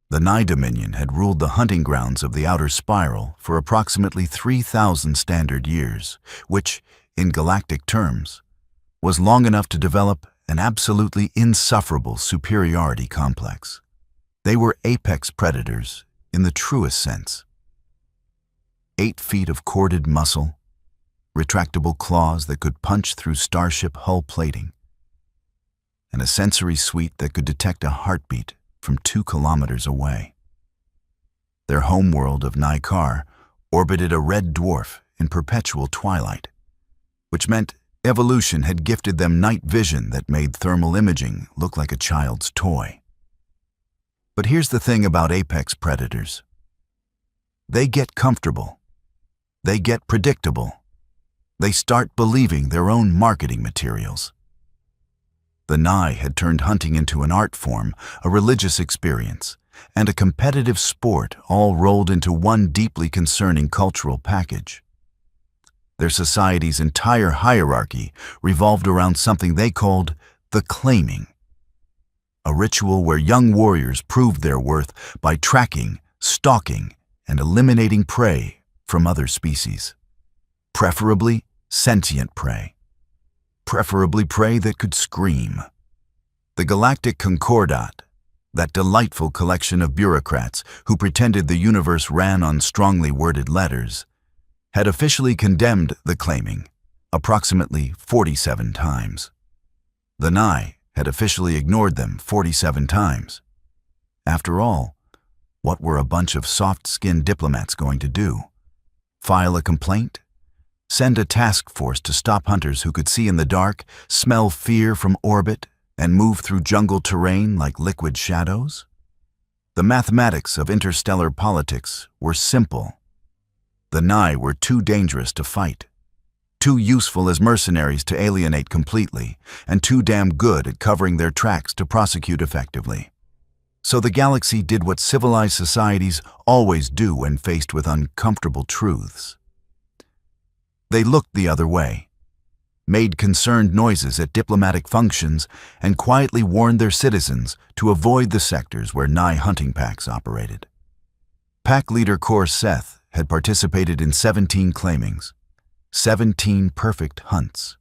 The Nye Dominion had ruled the hunting grounds of the outer spiral for approximately 3,000 standard years, which, in galactic terms, was long enough to develop an absolutely insufferable superiority complex. They were apex predators in the truest sense. 8 feet of corded muscle, retractable claws that could punch through starship hull plating, and a sensory suite that could detect a heartbeat from 2 kilometers away. Their homeworld of Nykar orbited a red dwarf in perpetual twilight, which meant evolution had gifted them night vision that made thermal imaging look like a child's toy. But here's the thing about apex predators. They get comfortable. They get predictable. They start believing their own marketing materials. The Nye had turned hunting into an art form, a religious experience, and a competitive sport all rolled into one deeply concerning cultural package. Their society's entire hierarchy revolved around something they called the claiming, a ritual where young warriors proved their worth by tracking, stalking, and eliminating prey from other species, preferably sentient prey. Preferably prey that could scream. The Galactic Concordat, that delightful collection of bureaucrats who pretended the universe ran on strongly worded letters, had officially condemned the claiming approximately 47 times. The Nye had officially ignored them 47 times. After all, what were a bunch of soft-skinned diplomats going to do? File a complaint? Send a task force to stop hunters who could see in the dark, smell fear from orbit, and move through jungle terrain like liquid shadows? The mathematics of interstellar politics were simple. The Nye were too dangerous to fight, too useful as mercenaries to alienate completely, and too damn good at covering their tracks to prosecute effectively. So the galaxy did what civilized societies always do when faced with uncomfortable truths. They looked the other way, made concerned noises at diplomatic functions, and quietly warned their citizens to avoid the sectors where Nye hunting packs operated. Pack leader Kor Seth had participated in 17 claimings, 17 perfect hunts.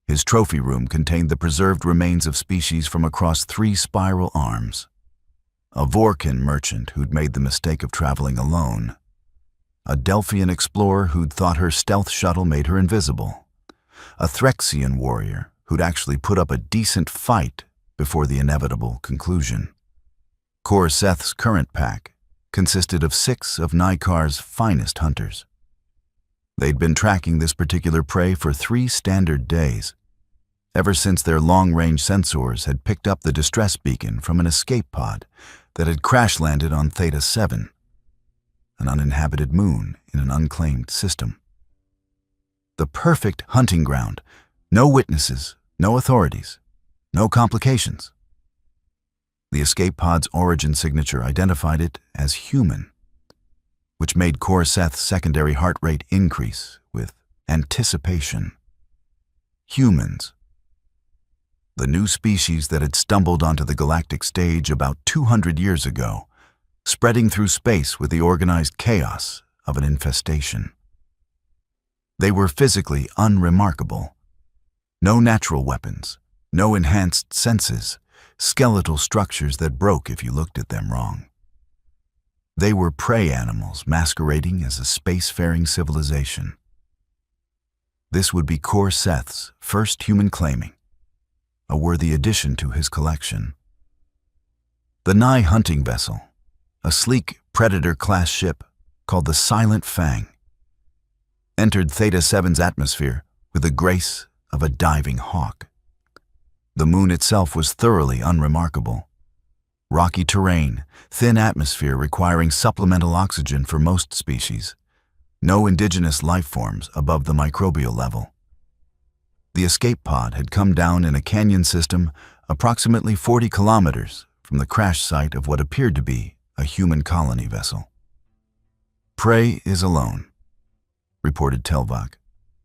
His trophy room contained the preserved remains of species from across 3 spiral arms. A Vorkin merchant who'd made the mistake of traveling alone. A Delphian explorer who'd thought her stealth shuttle made her invisible. A Threxian warrior who'd actually put up a decent fight before the inevitable conclusion. Kor Seth's current pack consisted of 6 of Nykar's finest hunters. They'd been tracking this particular prey for 3 standard days, ever since their long-range sensors had picked up the distress beacon from an escape pod that had crash-landed on Theta 7, an uninhabited moon in an unclaimed system. The perfect hunting ground, no witnesses, no authorities, no complications. The escape pod's origin signature identified it as human, which made Kor Seth's secondary heart rate increase with anticipation. Humans. The new species that had stumbled onto the galactic stage about 200 years ago, spreading through space with the organized chaos of an infestation. They were physically unremarkable. No natural weapons, no enhanced senses, skeletal structures that broke if you looked at them wrong. They were prey animals masquerading as a spacefaring civilization. This would be Kor Seth's first human claiming, a worthy addition to his collection. The Nye hunting vessel, a sleek Predator-class ship called the Silent Fang, entered Theta 7's atmosphere with the grace of a diving hawk. The moon itself was thoroughly unremarkable. Rocky terrain, thin atmosphere requiring supplemental oxygen for most species, no indigenous life forms above the microbial level. The escape pod had come down in a canyon system approximately 40 kilometers from the crash site of what appeared to be a human colony vessel. "Prey is alone," reported Telvak,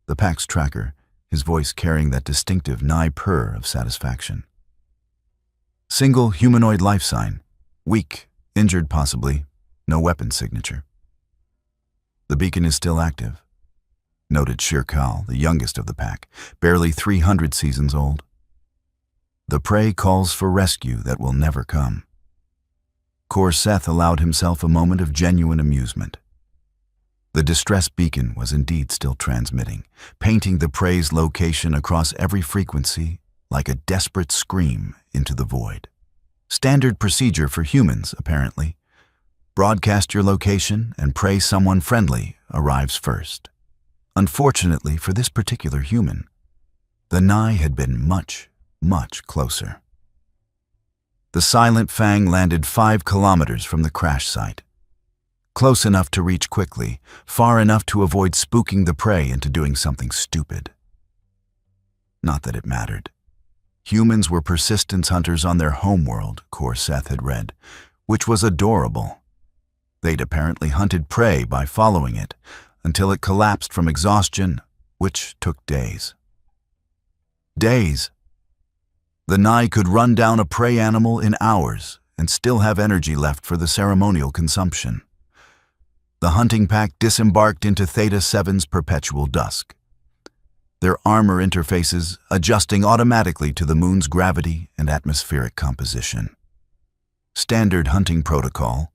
the pack's tracker, his voice carrying that distinctive Nye purr of satisfaction. "Single humanoid life sign, weak Injured possibly, no weapon signature. The beacon is still active, noted Shirkal, the youngest of the pack, barely 300 seasons old. The prey calls for rescue that will never come. Seth allowed himself a moment of genuine amusement. The distress beacon was indeed still transmitting, painting the prey's location across every frequency like a desperate scream into the void. Standard procedure for humans, apparently. Broadcast your location and pray someone friendly arrives first. Unfortunately for this particular human, the Nye had been much, much closer. The silent fang landed 5 kilometers from the crash site. Close enough to reach quickly, far enough to avoid spooking the prey into doing something stupid. Not that it mattered. Humans were persistence hunters on their homeworld, Seth had read, which was adorable. They'd apparently hunted prey by following it, until it collapsed from exhaustion, which took days. Days. The Nye could run down a prey animal in hours and still have energy left for the ceremonial consumption. The hunting pack disembarked into Theta 7's perpetual dusk, their armor interfaces adjusting automatically to the moon's gravity and atmospheric composition. Standard hunting protocol.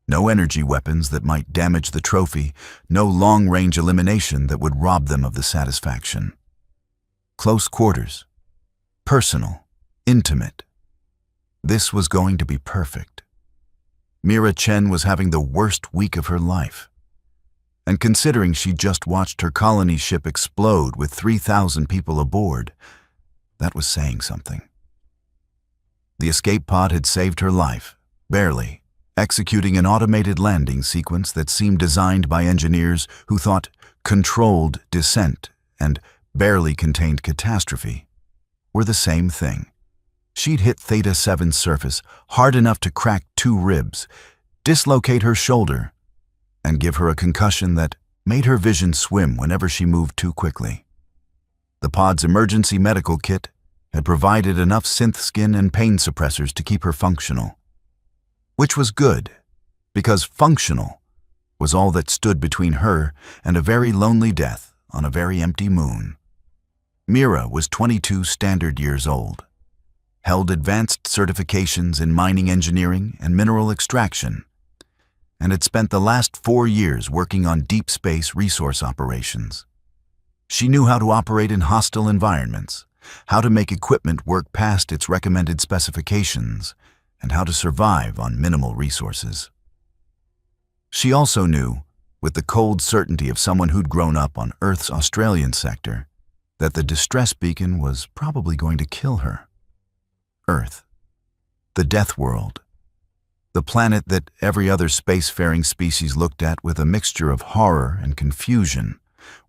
No energy weapons that might damage the trophy, no long-range elimination that would rob them of the satisfaction. Close quarters. Personal. Intimate. This was going to be perfect. Mira Chen was having the worst week of her life. And considering she just watched her colony ship explode with 3,000 people aboard, that was saying something. The escape pod had saved her life, barely, executing an automated landing sequence that seemed designed by engineers who thought controlled descent and barely contained catastrophe were the same thing. She'd hit Theta 7's surface hard enough to crack 2 ribs, dislocate her shoulder, and give her a concussion that made her vision swim whenever she moved too quickly. The pod's emergency medical kit had provided enough synth skin and pain suppressors to keep her functional. Which was good, because functional was all that stood between her and a very lonely death on a very empty moon. Mira was 22 standard years old, held advanced certifications in mining engineering and mineral extraction, and had spent the last 4 years working on deep space resource operations. She knew how to operate in hostile environments, how to make equipment work past its recommended specifications, and how to survive on minimal resources. She also knew, with the cold certainty of someone who'd grown up on Earth's Australian sector, that the distress beacon was probably going to kill her. Earth, the Deathworld, the planet that every other spacefaring species looked at with a mixture of horror and confusion,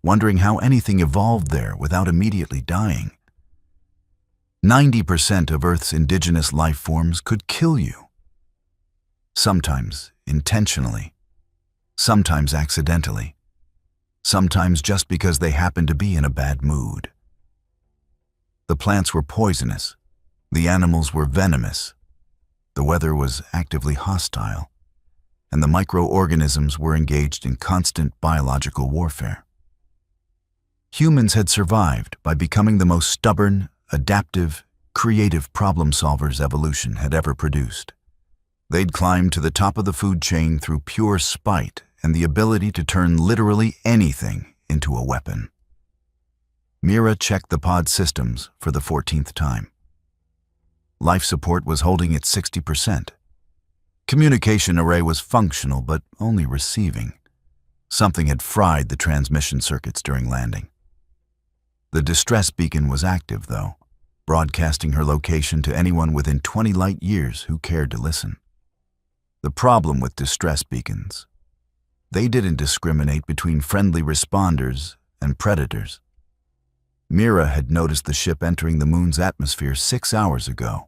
wondering how anything evolved there without immediately dying. 90% of Earth's indigenous life forms could kill you. Sometimes intentionally, sometimes accidentally, sometimes just because they happened to be in a bad mood. The plants were poisonous, the animals were venomous, the weather was actively hostile, and the microorganisms were engaged in constant biological warfare. Humans had survived by becoming the most stubborn, adaptive, creative problem solvers evolution had ever produced. They'd climbed to the top of the food chain through pure spite and the ability to turn literally anything into a weapon. Mira checked the pod systems for the 14th time. Life support was holding at 60%. Communication array was functional, but only receiving. Something had fried the transmission circuits during landing. The distress beacon was active, though, broadcasting her location to anyone within 20 light years who cared to listen. The problem with distress beacons: they didn't discriminate between friendly responders and predators. Mira had noticed the ship entering the moon's atmosphere 6 hours ago,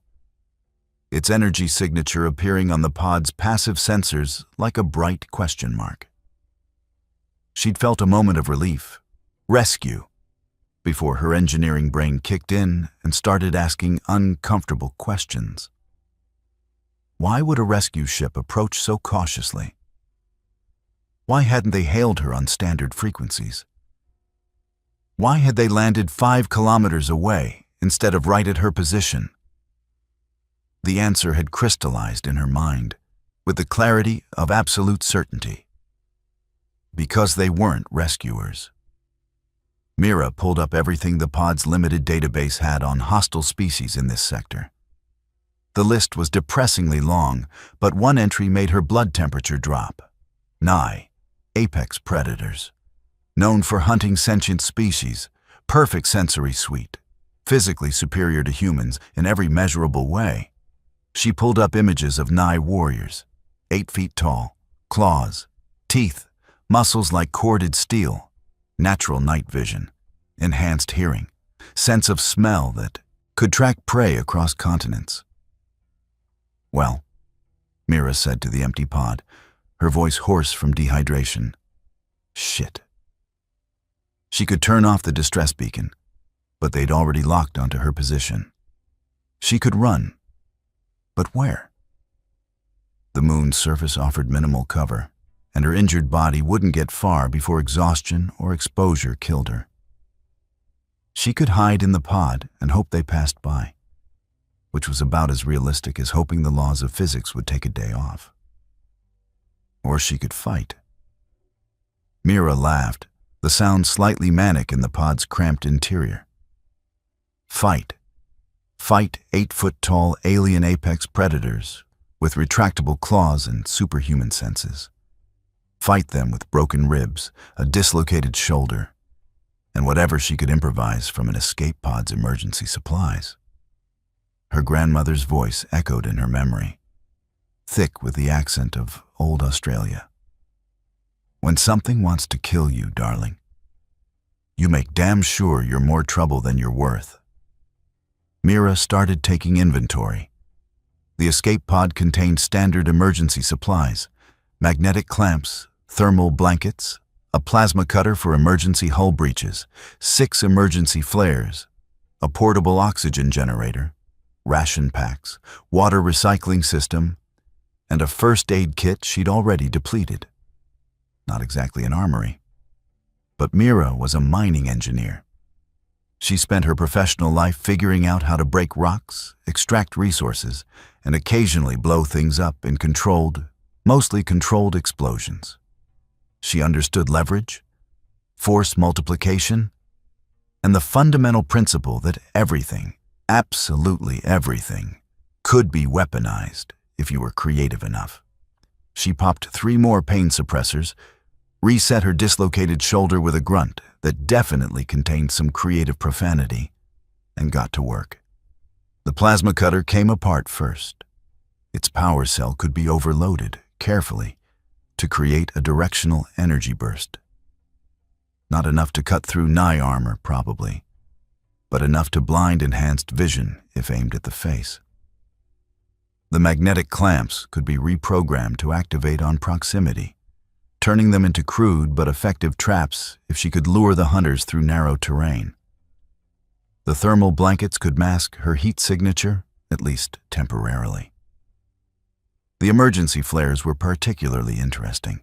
its energy signature appearing on the pod's passive sensors like a bright question mark. She'd felt a moment of relief, rescue, before her engineering brain kicked in and started asking uncomfortable questions. Why would a rescue ship approach so cautiously? Why hadn't they hailed her on standard frequencies? Why had they landed 5 kilometers away instead of right at her position? The answer had crystallized in her mind with the clarity of absolute certainty. Because they weren't rescuers. Mira pulled up everything the pod's limited database had on hostile species in this sector. The list was depressingly long, but one entry made her blood temperature drop. Nye, apex predators. Known for hunting sentient species, perfect sensory suite, physically superior to humans in every measurable way. She pulled up images of Nye warriors, 8 feet tall, claws, teeth, muscles like corded steel, natural night vision, enhanced hearing, sense of smell that could track prey across continents. Well, Mira said to the empty pod, her voice hoarse from dehydration. Shit. She could turn off the distress beacon, but they'd already locked onto her position. She could run, but where? The moon's surface offered minimal cover, and her injured body wouldn't get far before exhaustion or exposure killed her. She could hide in the pod and hope they passed by, which was about as realistic as hoping the laws of physics would take a day off. Or she could fight. Mira laughed, the sound slightly manic in the pod's cramped interior. Fight. Fight 8-foot-tall alien apex predators with retractable claws and superhuman senses. Fight them with broken ribs, a dislocated shoulder, and whatever she could improvise from an escape pod's emergency supplies. Her grandmother's voice echoed in her memory, thick with the accent of old Australia. When something wants to kill you, darling, you make damn sure you're more trouble than you're worth. Mira started taking inventory. The escape pod contained standard emergency supplies, magnetic clamps, thermal blankets, a plasma cutter for emergency hull breaches, 6 emergency flares, a portable oxygen generator, ration packs, water recycling system, and a first aid kit she'd already depleted. Not exactly an armory. But Mira was a mining engineer. She spent her professional life figuring out how to break rocks, extract resources, and occasionally blow things up in mostly controlled explosions. She understood leverage, force multiplication, and the fundamental principle that everything, absolutely everything, could be weaponized if you were creative enough. She popped 3 more pain suppressors, reset her dislocated shoulder with a grunt that definitely contained some creative profanity, and got to work. The plasma cutter came apart first. Its power cell could be overloaded carefully to create a directional energy burst. Not enough to cut through Nye armor, probably, but enough to blind enhanced vision if aimed at the face. The magnetic clamps could be reprogrammed to activate on proximity, turning them into crude but effective traps if she could lure the hunters through narrow terrain. The thermal blankets could mask her heat signature, at least temporarily. The emergency flares were particularly interesting.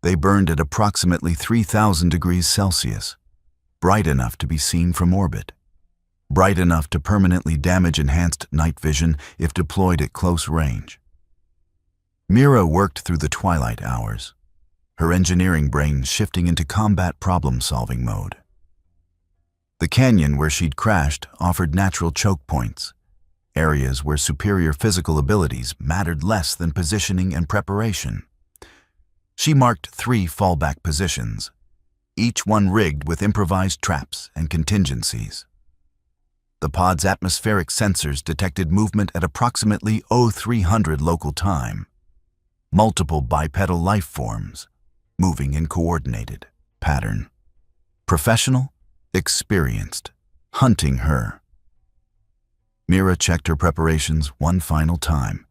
They burned at approximately 3,000 degrees Celsius, bright enough to be seen from orbit, bright enough to permanently damage enhanced night vision if deployed at close range. Mira worked through the twilight hours, her engineering brain shifting into combat problem-solving mode. The canyon where she'd crashed offered natural choke points, areas where superior physical abilities mattered less than positioning and preparation. She marked 3 fallback positions, each one rigged with improvised traps and contingencies. The pod's atmospheric sensors detected movement at approximately 0300 local time. Multiple bipedal life forms, moving in coordinated pattern. Professional, experienced, hunting her. Mira checked her preparations one final time,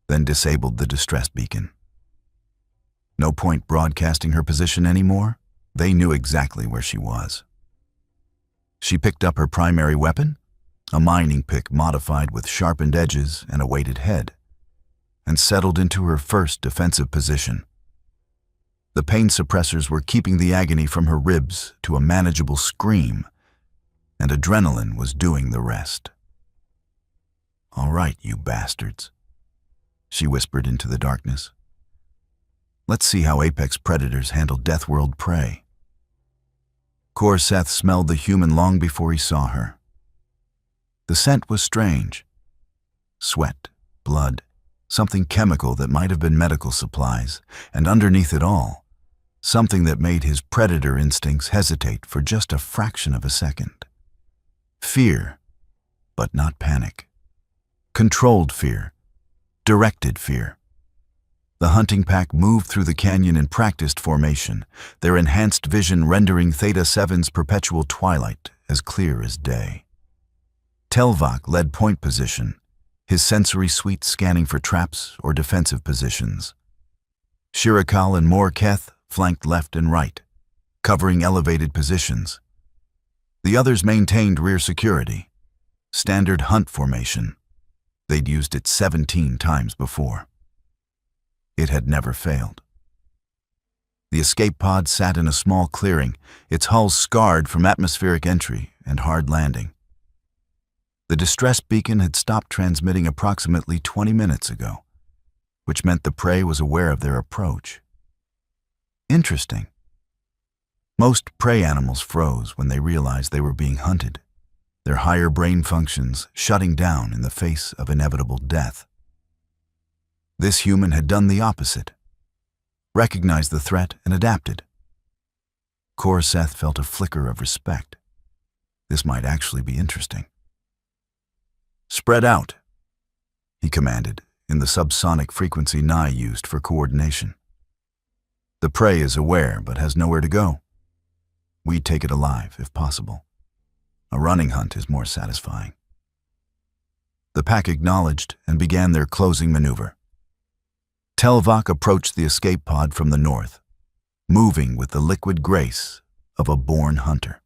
then disabled the distress beacon. No point broadcasting her position anymore. They knew exactly where she was. She picked up her primary weapon, a mining pick modified with sharpened edges and a weighted head, and settled into her first defensive position. The pain suppressors were keeping the agony from her ribs to a manageable scream, and adrenaline was doing the rest. "All right, you bastards," she whispered into the darkness. "Let's see how apex predators handle Deathworld prey." Korseth smelled the human long before he saw her. The scent was strange. Sweat, blood, something chemical that might have been medical supplies, and underneath it all, something that made his predator instincts hesitate for just a fraction of a second. Fear, but not panic. Controlled fear, directed fear. The hunting pack moved through the canyon in practiced formation, their enhanced vision rendering Theta 7's perpetual twilight as clear as day. Telvok led point position, his sensory suite scanning for traps or defensive positions. Shirakal and Morketh flanked left and right, covering elevated positions. The others maintained rear security, standard hunt formation. They'd used it 17 times before. It had never failed. The escape pod sat in a small clearing, its hull scarred from atmospheric entry and hard landing. The distress beacon had stopped transmitting approximately 20 minutes ago, which meant the prey was aware of their approach. Interesting. Most prey animals froze when they realized they were being hunted, their higher brain functions shutting down in the face of inevitable death. This human had done the opposite, recognized the threat and adapted. Korseth felt a flicker of respect. This might actually be interesting. "Spread out," he commanded in the subsonic frequency Nye used for coordination. "The prey is aware but has nowhere to go. We take it alive if possible. A running hunt is more satisfying." The pack acknowledged and began their closing maneuver. Telvok approached the escape pod from the north, moving with the liquid grace of a born hunter.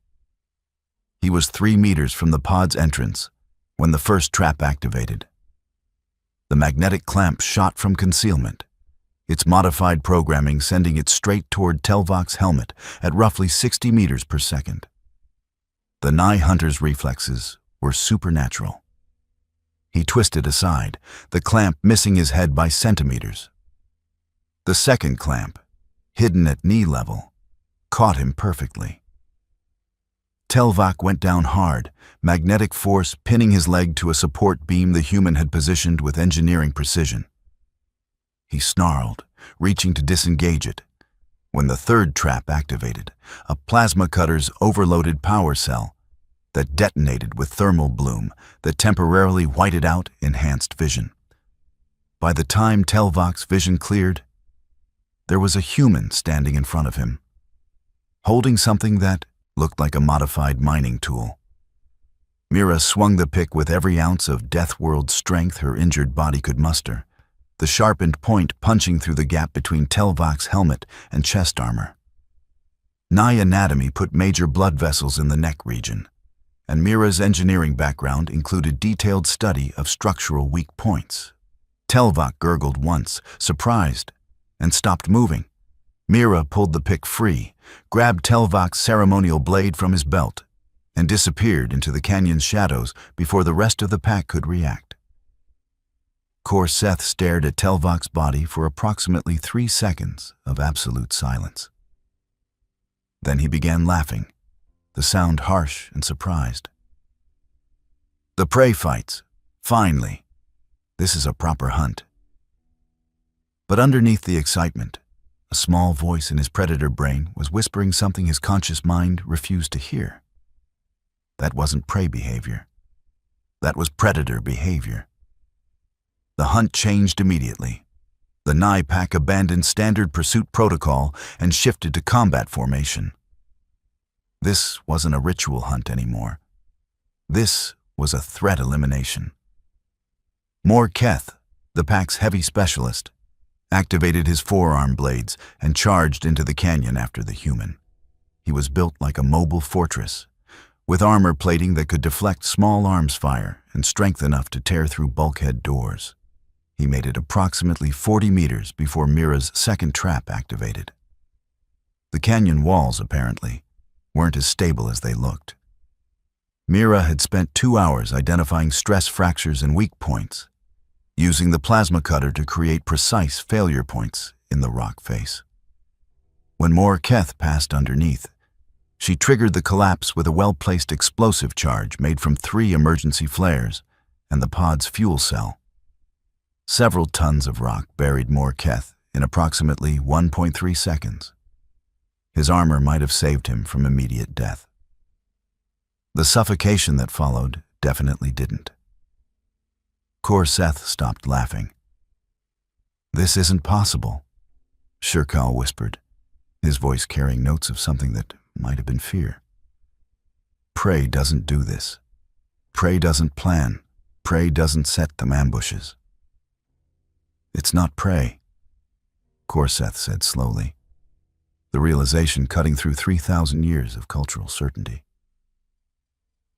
He was 3 meters from the pod's entrance when the first trap activated. The magnetic clamp shot from concealment, its modified programming sending it straight toward Telvok's helmet at roughly 60 meters per second. The Nye hunter's reflexes were supernatural. He twisted aside, the clamp missing his head by centimeters. The second clamp, hidden at knee level, caught him perfectly. Telvok went down hard, magnetic force pinning his leg to a support beam the human had positioned with engineering precision. He snarled, reaching to disengage it, when the third trap activated, a plasma cutter's overloaded power cell that detonated with thermal bloom that temporarily whited out enhanced vision. By the time Telvok's vision cleared, there was a human standing in front of him, holding something that looked like a modified mining tool. Mira swung the pick with every ounce of Deathworld strength her injured body could muster, the sharpened point punching through the gap between Telvok's helmet and chest armor. Nye anatomy put major blood vessels in the neck region, and Mira's engineering background included detailed study of structural weak points. Telvok gurgled once, surprised, and stopped moving. Mira pulled the pick free, grabbed Telvok's ceremonial blade from his belt, and disappeared into the canyon's shadows before the rest of the pack could react. Korseth stared at Telvok's body for approximately 3 seconds of absolute silence. Then he began laughing, the sound harsh and surprised. "The prey fights. Finally. This is a proper hunt." But underneath the excitement, a small voice in his predator brain was whispering something his conscious mind refused to hear. That wasn't prey behavior. That was predator behavior. The hunt changed immediately. The Nye pack abandoned standard pursuit protocol and shifted to combat formation. This wasn't a ritual hunt anymore. This was a threat elimination. Morketh, the pack's heavy specialist, activated his forearm blades and charged into the canyon after the human. He was built like a mobile fortress, with armor plating that could deflect small arms fire and strength enough to tear through bulkhead doors. He made it approximately 40 meters before Mira's second trap activated. The canyon walls, apparently, weren't as stable as they looked. Mira had spent 2 hours identifying stress fractures and weak points, using the plasma cutter to create precise failure points in the rock face. When more Keth passed underneath, she triggered the collapse with a well-placed explosive charge made from 3 emergency flares and the pod's fuel cell. Several tons of rock buried more Keth in approximately 1.3 seconds. His armor might have saved him from immediate death. The suffocation that followed definitely didn't. Seth stopped laughing. "This isn't possible," Shirkal whispered, his voice carrying notes of something that might have been fear. "Prey doesn't do this. Prey doesn't plan. Prey doesn't set them ambushes." "It's not prey," Seth said slowly, the realization cutting through 3,000 years of cultural certainty.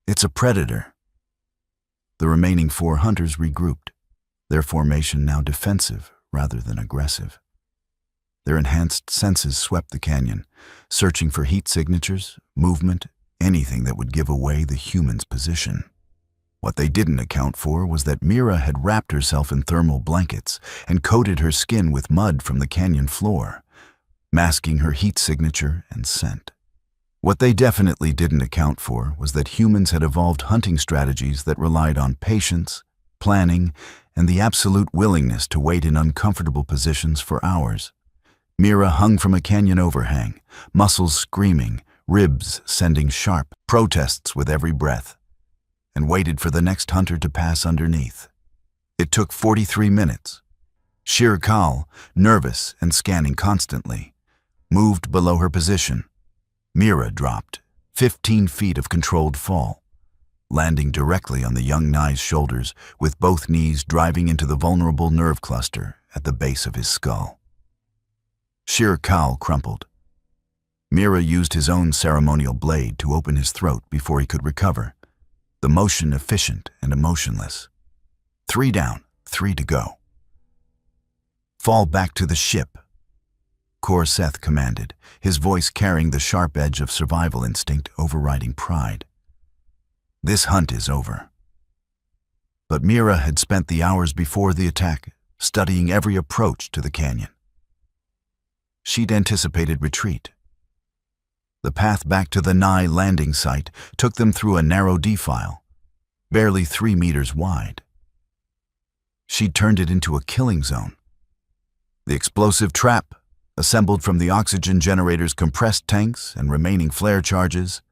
"It's a predator." The remaining 4 hunters regrouped, their formation now defensive rather than aggressive. Their enhanced senses swept the canyon, searching for heat signatures, movement, anything that would give away the human's position. What they didn't account for was that Mira had wrapped herself in thermal blankets and coated her skin with mud from the canyon floor, masking her heat signature and scent. What they definitely didn't account for was that humans had evolved hunting strategies that relied on patience, planning, and the absolute willingness to wait in uncomfortable positions for hours. Mira hung from a canyon overhang, muscles screaming, ribs sending sharp protests with every breath, and waited for the next hunter to pass underneath. It took 43 minutes. Shirkal, nervous and scanning constantly, moved below her position. Mira dropped, 15 feet of controlled fall, landing directly on the young Nye's shoulders with both knees driving into the vulnerable nerve cluster at the base of his skull. Shirkal crumpled. Mira used his own ceremonial blade to open his throat before he could recover, the motion efficient and emotionless. 3 down, 3 to go. "Fall back to the ship," Seth commanded, his voice carrying the sharp edge of survival instinct overriding pride. "This hunt is over." But Mira had spent the hours before the attack studying every approach to the canyon. She'd anticipated retreat. The path back to the Nye landing site took them through a narrow defile, barely 3 meters wide. She'd turned it into a killing zone. The explosive trap, assembled from the oxygen generator's compressed tanks and remaining flare charges,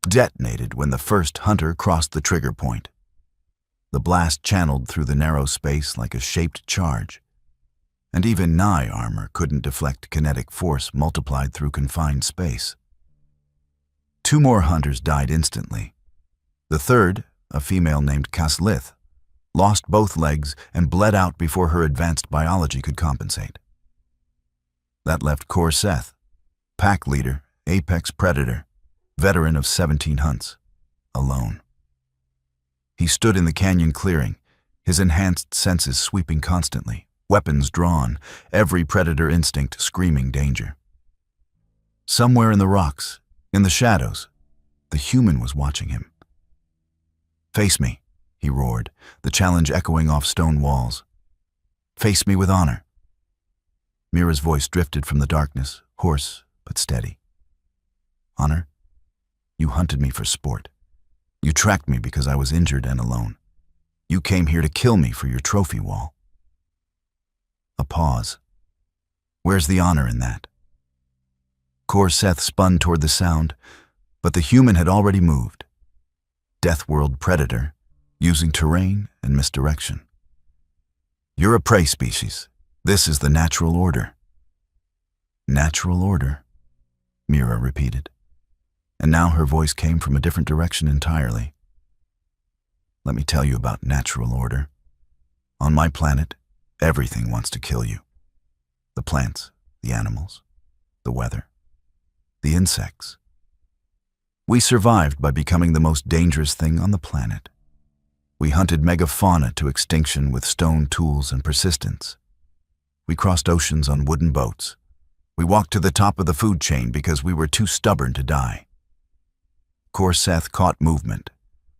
detonated when the first hunter crossed the trigger point. The blast channeled through the narrow space like a shaped charge, and even Nye armor couldn't deflect kinetic force multiplied through confined space. 2 more hunters died instantly. The third, a female named Kaslith, lost both legs and bled out before her advanced biology could compensate. That left Seth, pack leader, apex predator, veteran of 17 hunts, alone. He stood in the canyon clearing, his enhanced senses sweeping constantly, weapons drawn, every predator instinct screaming danger. Somewhere in the rocks, in the shadows, the human was watching him. "Face me," he roared, the challenge echoing off stone walls. "Face me with honor." Mira's voice drifted from the darkness, hoarse but steady. "Honor? You hunted me for sport. You tracked me because I was injured and alone. You came here to kill me for your trophy wall." A pause. Where's the honor in that? Seth spun toward the sound, but the human had already moved. Deathworld predator, using terrain and misdirection. "You're a prey species. This is the natural order." "Natural order," Mira repeated, and now her voice came from a different direction entirely. "Let me tell you about natural order. On my planet, everything wants to kill you. The plants, the animals, the weather, the insects. We survived by becoming the most dangerous thing on the planet. We hunted megafauna to extinction with stone tools and persistence. We crossed oceans on wooden boats. We walked to the top of the food chain because we were too stubborn to die. Korseth caught movement,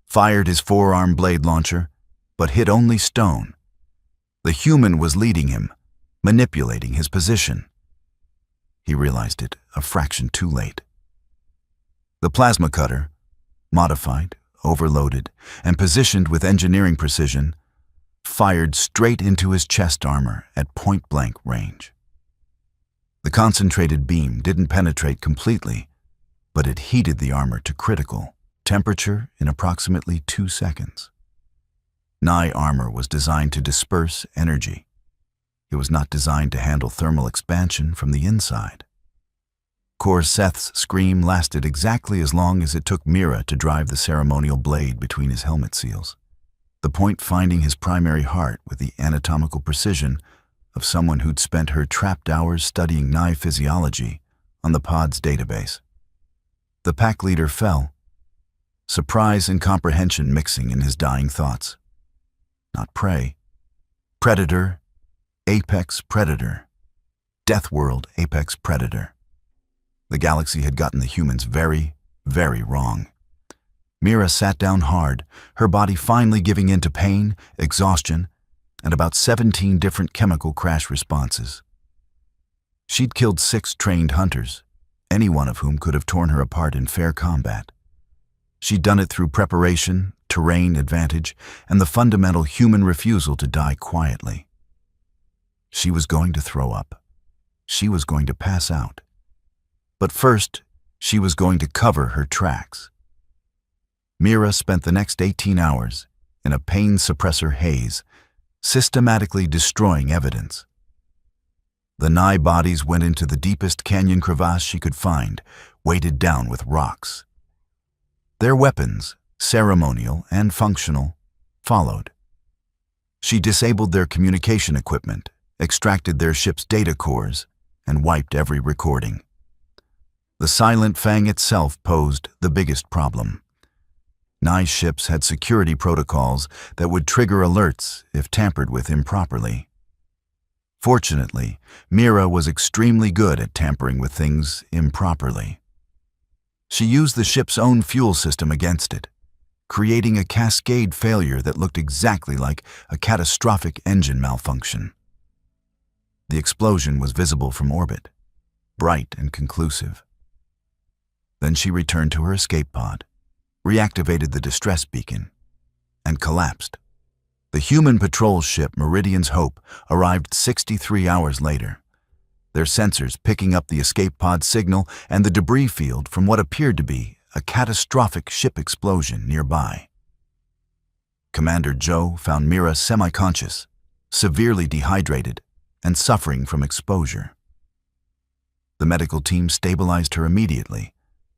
fired his forearm blade launcher, but hit only stone. The human was leading him, manipulating his position. He realized it a fraction too late. The plasma cutter, modified, overloaded, and positioned with engineering precision, fired straight into his chest armor at point-blank range. The concentrated beam didn't penetrate completely, but it heated the armor to critical temperature in approximately 2 seconds. Nye armor was designed to disperse energy. It was not designed to handle thermal expansion from the inside. Korseth's scream lasted exactly as long as it took Mira to drive the ceremonial blade between his helmet seals, the point finding his primary heart with the anatomical precision of someone who'd spent her trapped hours studying Nye physiology on the pod's database. The pack leader fell, surprise and comprehension mixing in his dying thoughts. Not prey. Predator, apex predator. Deathworld apex predator. The galaxy had gotten the humans very, very wrong. Mira sat down hard, her body finally giving in to pain, exhaustion, and about 17 different chemical crash responses. She'd killed 6 trained hunters, any one of whom could have torn her apart in fair combat. She'd done it through preparation, terrain advantage, and the fundamental human refusal to die quietly. She was going to throw up. She was going to pass out. But first, she was going to cover her tracks. Mira spent the next 18 hours in a pain suppressor haze, systematically destroying evidence. The Nye bodies went into the deepest canyon crevasse she could find, weighted down with rocks. Their weapons, ceremonial and functional, followed. She disabled their communication equipment, extracted their ship's data cores, and wiped every recording. The Silent Fang itself posed the biggest problem. Nye ships had security protocols that would trigger alerts if tampered with improperly. Fortunately, Mira was extremely good at tampering with things improperly. She used the ship's own fuel system against it, creating a cascade failure that looked exactly like a catastrophic engine malfunction. The explosion was visible from orbit, bright and conclusive. Then she returned to her escape pod, reactivated the distress beacon, and collapsed. The human patrol ship Meridian's Hope arrived 63 hours later, their sensors picking up the escape pod signal and the debris field from what appeared to be a catastrophic ship explosion nearby. Commander Joe found Mira semi-conscious, severely dehydrated, and suffering from exposure. The medical team stabilized her immediately,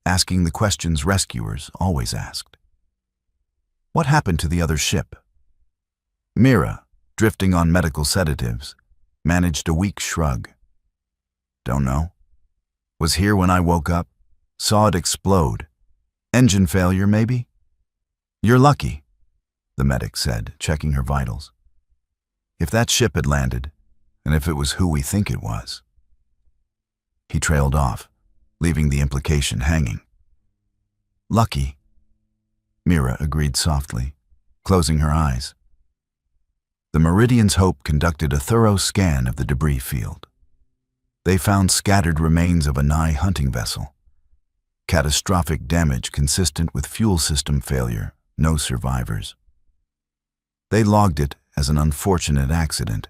asking the questions rescuers always asked. What happened to the other ship? Mira, drifting on medical sedatives, managed a weak shrug. Don't know. Was here when I woke up, saw it explode. Engine failure, maybe? You're lucky, the medic said, checking her vitals. If that ship had landed, and if it was who we think it was. He trailed off, leaving the implication hanging. Lucky, Mira agreed softly, closing her eyes. The Meridian's Hope conducted a thorough scan of the debris field. They found scattered remains of a Nye hunting vessel. Catastrophic damage consistent with fuel system failure, no survivors. They logged it as an unfortunate accident.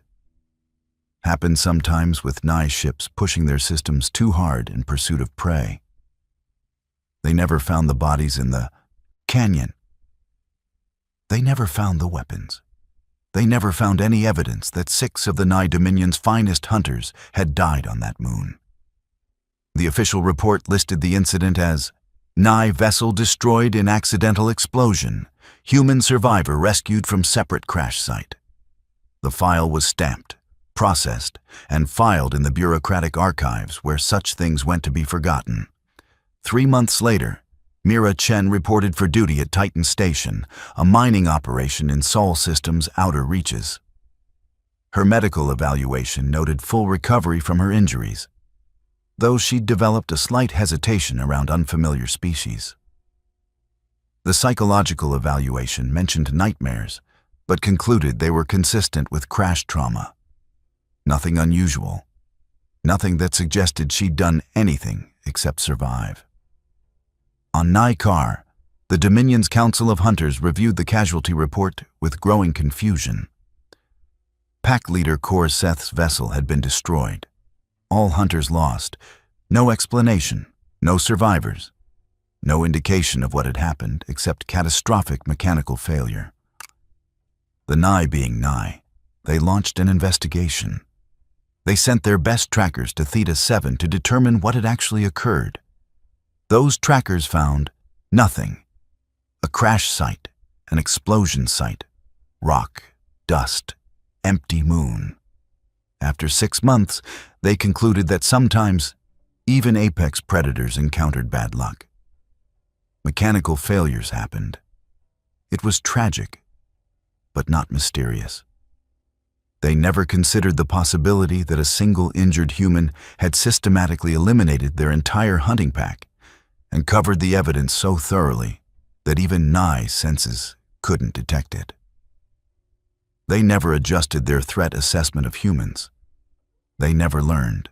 Happened sometimes with Nye ships pushing their systems too hard in pursuit of prey. They never found the bodies in the canyon. They never found the weapons. They never found any evidence that 6 of the Nye Dominion's finest hunters had died on that moon. The official report listed the incident as Nye vessel destroyed in accidental explosion, human survivor rescued from separate crash site. The file was stamped, processed, and filed in the bureaucratic archives where such things went to be forgotten. 3 months later, Mira Chen reported for duty at Titan Station, a mining operation in Sol System's outer reaches. Her medical evaluation noted full recovery from her injuries, though she'd developed a slight hesitation around unfamiliar species. The psychological evaluation mentioned nightmares, but concluded they were consistent with crash trauma. Nothing unusual. Nothing that suggested she'd done anything except survive. On Naikar, the Dominion's Council of Hunters reviewed the casualty report with growing confusion. Pack leader Kor Seth's vessel had been destroyed. All hunters lost. No explanation, no survivors. No indication of what had happened except catastrophic mechanical failure. The Nye being Nye, they launched an investigation. They sent their best trackers to Theta 7 to determine what had actually occurred. Those trackers found nothing. A crash site, an explosion site, rock, dust, empty moon. After 6 months, they concluded that sometimes even apex predators encountered bad luck. Mechanical failures happened. It was tragic, but not mysterious. They never considered the possibility that a single injured human had systematically eliminated their entire hunting pack and covered the evidence so thoroughly that even Nye's senses couldn't detect it. They never adjusted their threat assessment of humans. They never learned.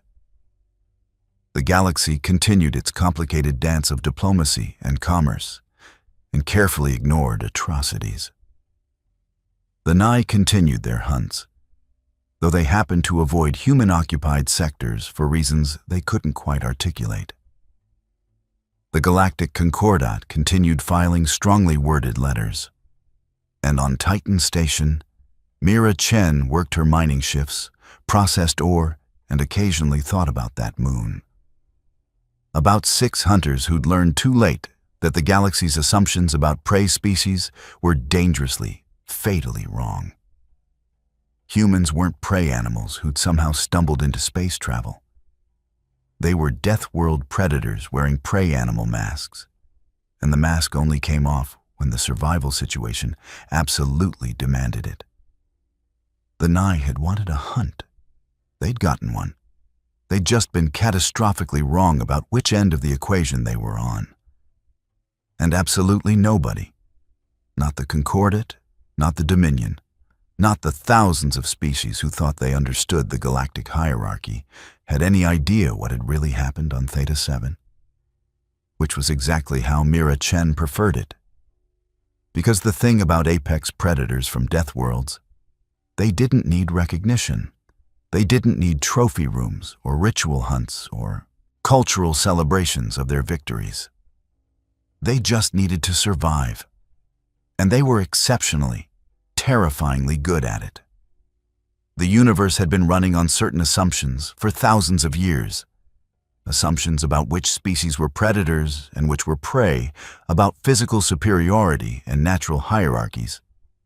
The galaxy continued its complicated dance of diplomacy and commerce and carefully ignored atrocities. The Nye continued their hunts, though they happened to avoid human-occupied sectors for reasons they couldn't quite articulate. The Galactic Concordat continued filing strongly worded letters, and on Titan Station, Mira Chen worked her mining shifts, processed ore, and occasionally thought about that moon. About 6 hunters who'd learned too late that the galaxy's assumptions about prey species were dangerously, fatally wrong. Humans weren't prey animals who'd somehow stumbled into space travel. They were Deathworld predators wearing prey animal masks, and the mask only came off when the survival situation absolutely demanded it. The Nye had wanted a hunt. They'd gotten one. They'd just been catastrophically wrong about which end of the equation they were on. And absolutely nobody, not the Concordat, not the Dominion, not the thousands of species who thought they understood the galactic hierarchy, had any idea what had really happened on Theta 7, which was exactly how Mira Chen preferred it. Because the thing about apex predators from Deathworlds, they didn't need recognition. They didn't need trophy rooms or ritual hunts or cultural celebrations of their victories. They just needed to survive, and they were exceptionally, terrifyingly good at it. The universe had been running on certain assumptions for thousands of years. Assumptions about which species were predators and which were prey, about physical superiority and natural hierarchies,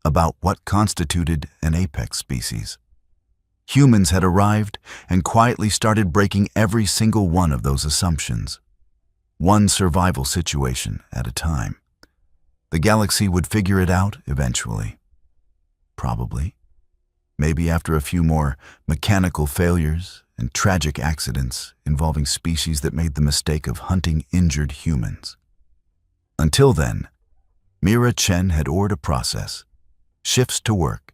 about what constituted an apex species. Humans had arrived and quietly started breaking every single one of those assumptions, one survival situation at a time. The galaxy would figure it out eventually. Probably. Maybe after a few more mechanical failures and tragic accidents involving species that made the mistake of hunting injured humans. Until then, Mira Chen had oared a process, shifts to work,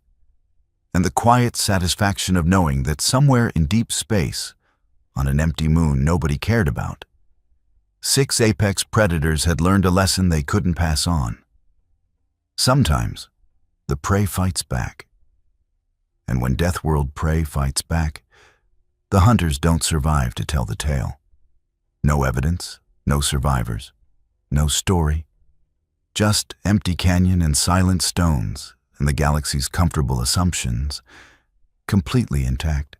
and the quiet satisfaction of knowing that somewhere in deep space, on an empty moon nobody cared about, 6 apex predators had learned a lesson they couldn't pass on. Sometimes, the prey fights back. And when Deathworld prey fights back, the hunters don't survive to tell the tale. No evidence, no survivors, no story. Just empty canyon and silent stones and the galaxy's comfortable assumptions, completely intact.